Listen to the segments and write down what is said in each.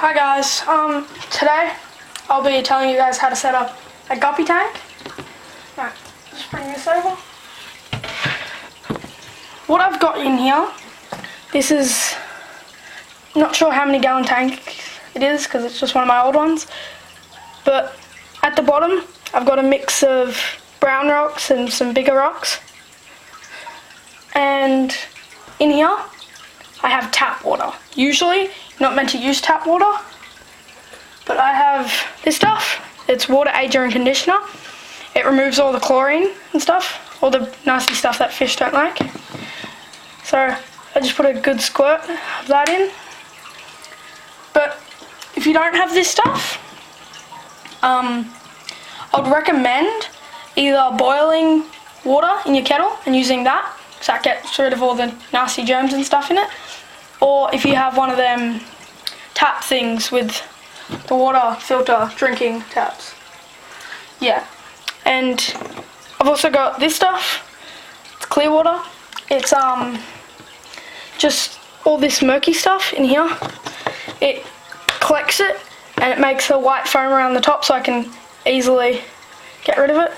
Hi guys, today I'll be telling you guys how to set up a guppy tank. Right, just bring this over. What I've got in here, this is, not sure how many gallon tank it is because it's just one of my old ones, but at the bottom I've got a mix of brown rocks and some bigger rocks, and in here I have tap water. Usually you're not meant to use tap water, but I have this stuff. It's water ager and conditioner. It removes all the chlorine and stuff, all the nasty stuff that fish don't like. So I just put a good squirt of that in. But if you don't have this stuff, I would recommend either boiling water in your kettle and using that, so that gets rid of all the nasty germs and stuff in it. Or if you have one of them tap things with the water filter drinking taps. Yeah. And I've also got this stuff. It's clear water. It's just all this murky stuff in here. It collects it and it makes a white foam around the top so I can easily get rid of it.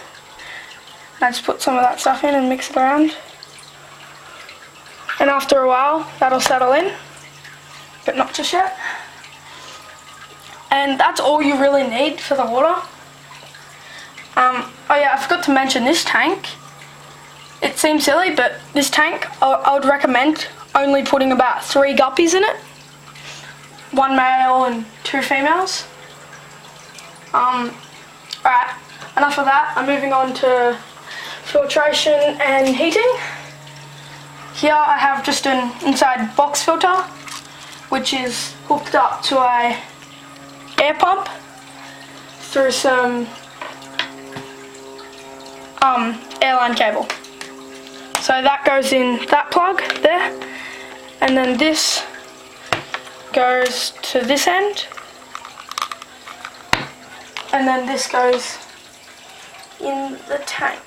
And I just put some of that stuff in and mix it around. And after a while, that'll settle in, but not just yet. And that's all you really need for the water. Oh yeah, I forgot to mention this tank. It seems silly, but this tank, I would recommend only putting about 3 guppies in it. 1 male and 2 females. Alright, enough of that. I'm moving on to filtration and heating. Here I have just an inside box filter, which is hooked up to a air pump through some airline cable. So that goes in that plug there, and then this goes to this end, and then this goes in the tank.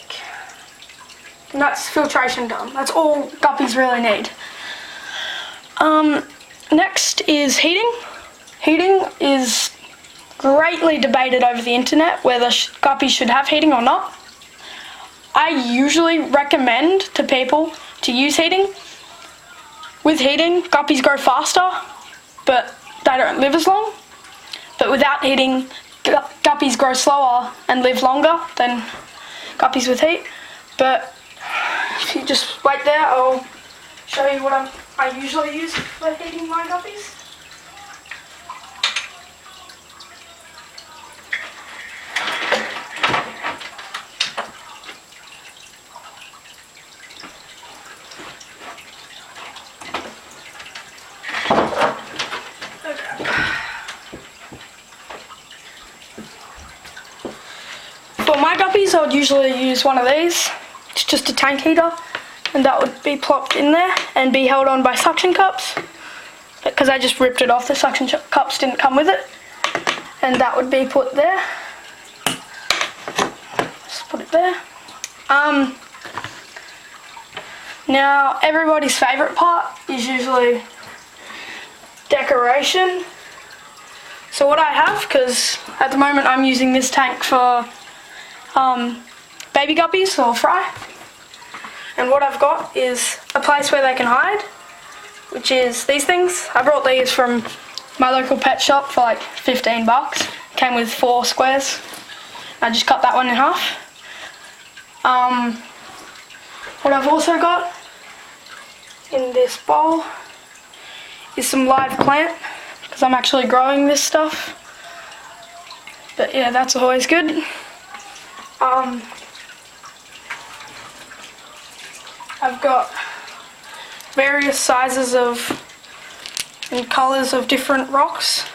And that's filtration done. That's all guppies really need. Next is heating. Heating is greatly debated over the internet whether guppies should have heating or not. I usually recommend to people to use heating. With heating, guppies grow faster, but they don't live as long. But without heating, guppies grow slower and live longer than guppies with heat. But if you just wait there, I'll show you what I usually use for heating my guppies. For my guppies, I would usually use one of these. It's just a tank heater, and that would be plopped in there and be held on by suction cups, because I just ripped it off. The suction cups didn't come with it, and that would be put there. Just put it there. Now everybody's favourite part is usually decoration. So what I have, because at the moment I'm using this tank for baby guppies or fry, and what I've got is a place where they can hide, which is these things. I brought these from my local pet shop for like 15 bucks. Came with 4 squares. I just cut that one in half. What I've also got in this bowl is some live plant, because I'm actually growing this stuff. But yeah, that's always good. I've got various sizes of and colours of different rocks,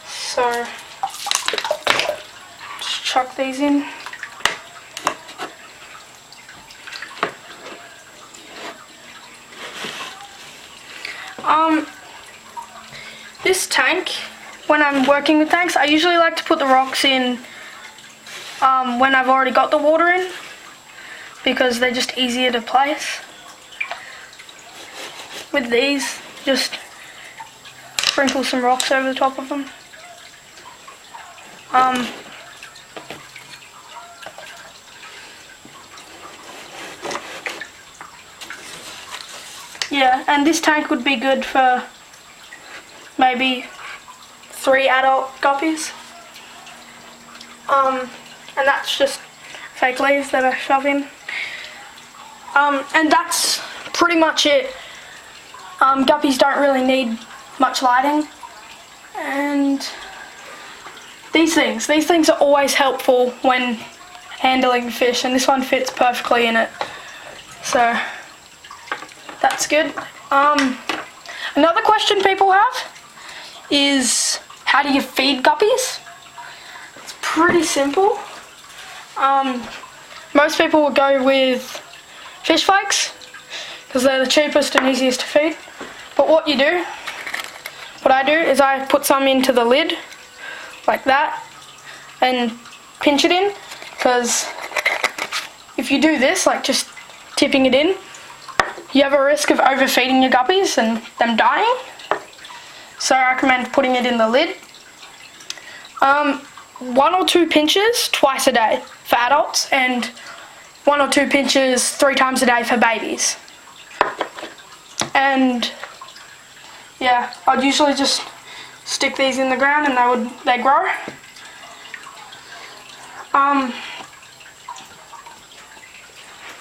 so just chuck these in. This tank, when I'm working with tanks, I usually like to put the rocks in when I've already got the water in, because they're just easier to place. With these, just sprinkle some rocks over the top of them. Yeah, and this tank would be good for maybe 3 adult guppies. And that's just fake leaves that I shove in. And that's pretty much it. Guppies don't really need much lighting. And these things are always helpful when handling fish, and this one fits perfectly in it. So that's good. Another question people have is, how do you feed guppies? It's pretty simple. Most people will go with fish flakes because they're the cheapest and easiest to feed. But what I do is I put some into the lid like that and pinch it in, because if you do this, like just tipping it in, you have a risk of overfeeding your guppies and them dying. So I recommend putting it in the lid. 1 or 2 pinches twice a day for adults, and 1 or 2 pinches 3 times a day for babies. And yeah, I'd usually just stick these in the ground and they grow.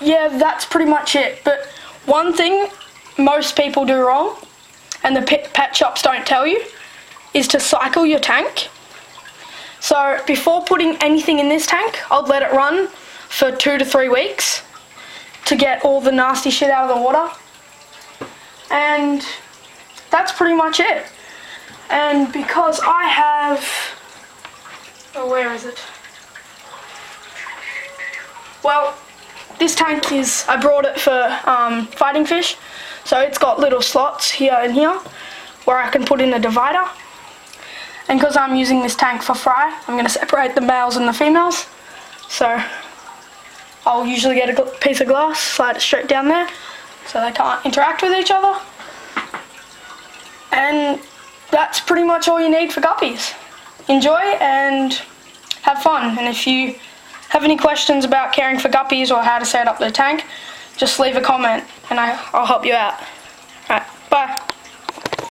Yeah, that's pretty much it. But one thing most people do wrong, and the pet shops don't tell you, is to cycle your tank. So before putting anything in this tank, I'll let it run for 2 to 3 weeks to get all the nasty shit out of the water. And that's pretty much it. And because I have, oh, where is it? Well, this tank I brought it for fighting fish, so it's got little slots here and here where I can put in a divider. And because I'm using this tank for fry, I'm going to separate the males and the females. So I'll usually get a piece of glass, slide it straight down there so they can't interact with each other. And that's pretty much all you need for guppies. Enjoy and have fun. And if you have any questions about caring for guppies or how to set up the tank, just leave a comment and I'll help you out.